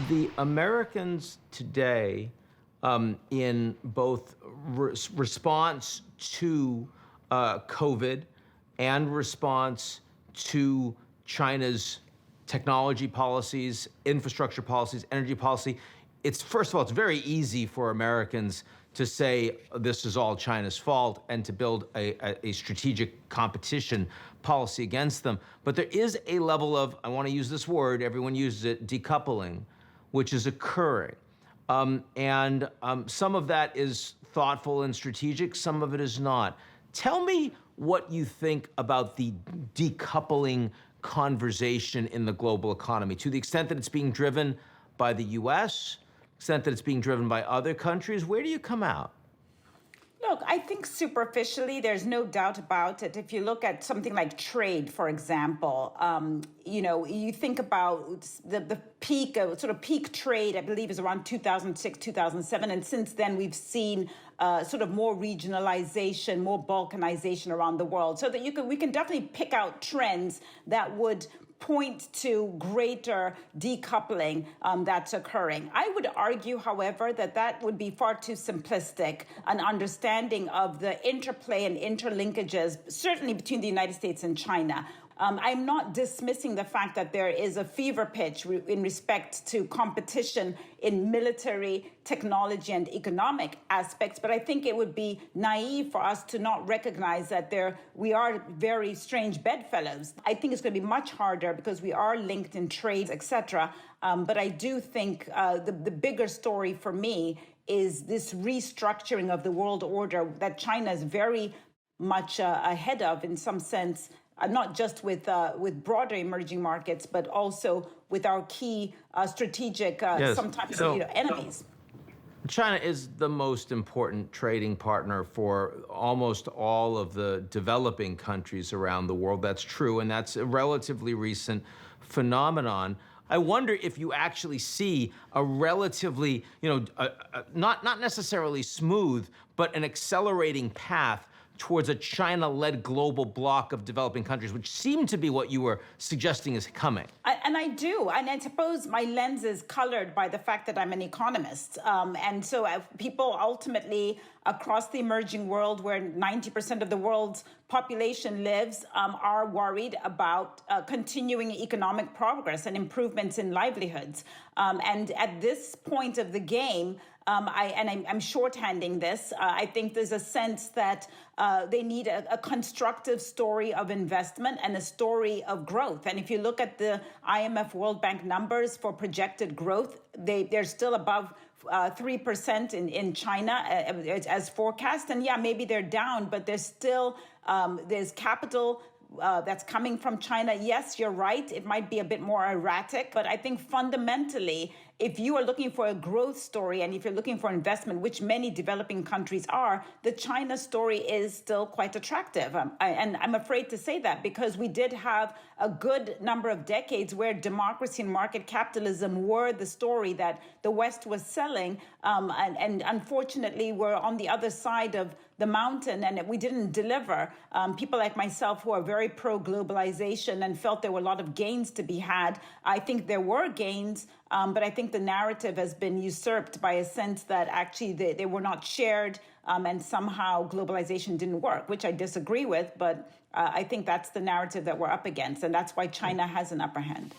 The Americans today, in both response to COVID and response to China's technology policies, infrastructure policies, energy policy, first of all, it's very easy for Americans to say this is all China's fault and to build a strategic competition policy against them. But there is a level of, I want to use this word, everyone uses it, decoupling, which is occurring. Some of that is thoughtful and strategic, some of it is not. Tell me what you think about the decoupling conversation in the global economy, to the extent that it's being driven by the US, extent that it's being driven by other countries. Where do you come out? Look, I think superficially, there's no doubt about it. If you look at something like trade, for example, you think about the peak, sort of peak trade, I believe is around 2006, 2007. And since then, we've seen sort of more regionalization, more balkanization around the world. So that we can definitely pick out trends that would point to greater decoupling that's occurring. I would argue, however, that would be far too simplistic an understanding of the interplay and interlinkages, certainly between the United States and China. I'm not dismissing the fact that there is a fever pitch in respect to competition in military, technology, and economic aspects, but I think it would be naive for us to not recognize that we are very strange bedfellows. I think it's going to be much harder because we are linked in trades, etc. But I do think the bigger story for me is this restructuring of the world order that China is very much ahead of in some sense. Not just with broader emerging markets, but also with our key strategic, sometimes enemies. China is the most important trading partner for almost all of the developing countries around the world. That's true, and that's a relatively recent phenomenon. I wonder if you actually see a relatively, not necessarily smooth, but an accelerating path towards a China-led global bloc of developing countries, which seemed to be what you were suggesting is coming. And I do. And I suppose my lens is colored by the fact that I'm an economist. And so people ultimately across the emerging world, where 90% of the world's population lives, are worried about continuing economic progress and improvements in livelihoods. And at this point of the game, I'm shorthanding this. I think there's a sense that they need a constructive story of investment and a story of growth. And if you look at the IMF World Bank numbers for projected growth, they're still above 3% in China as forecast. And yeah, maybe they're down, but there's still there's capital that's coming from China. Yes, you're right. It might be a bit more erratic, but I think fundamentally, if you are looking for a growth story and if you're looking for investment, which many developing countries are, the China story is still quite attractive. And I'm afraid to say that because we did have a good number of decades where democracy and market capitalism were the story that the West was selling. And unfortunately, we're on the other side of the mountain and we didn't deliver. People like myself who are very pro-globalization and felt there were a lot of gains to be had. I think there were gains, but I think the narrative has been usurped by a sense that actually they were not shared and somehow globalization didn't work, which I disagree with. But I think that's the narrative that we're up against. And that's why China has an upper hand.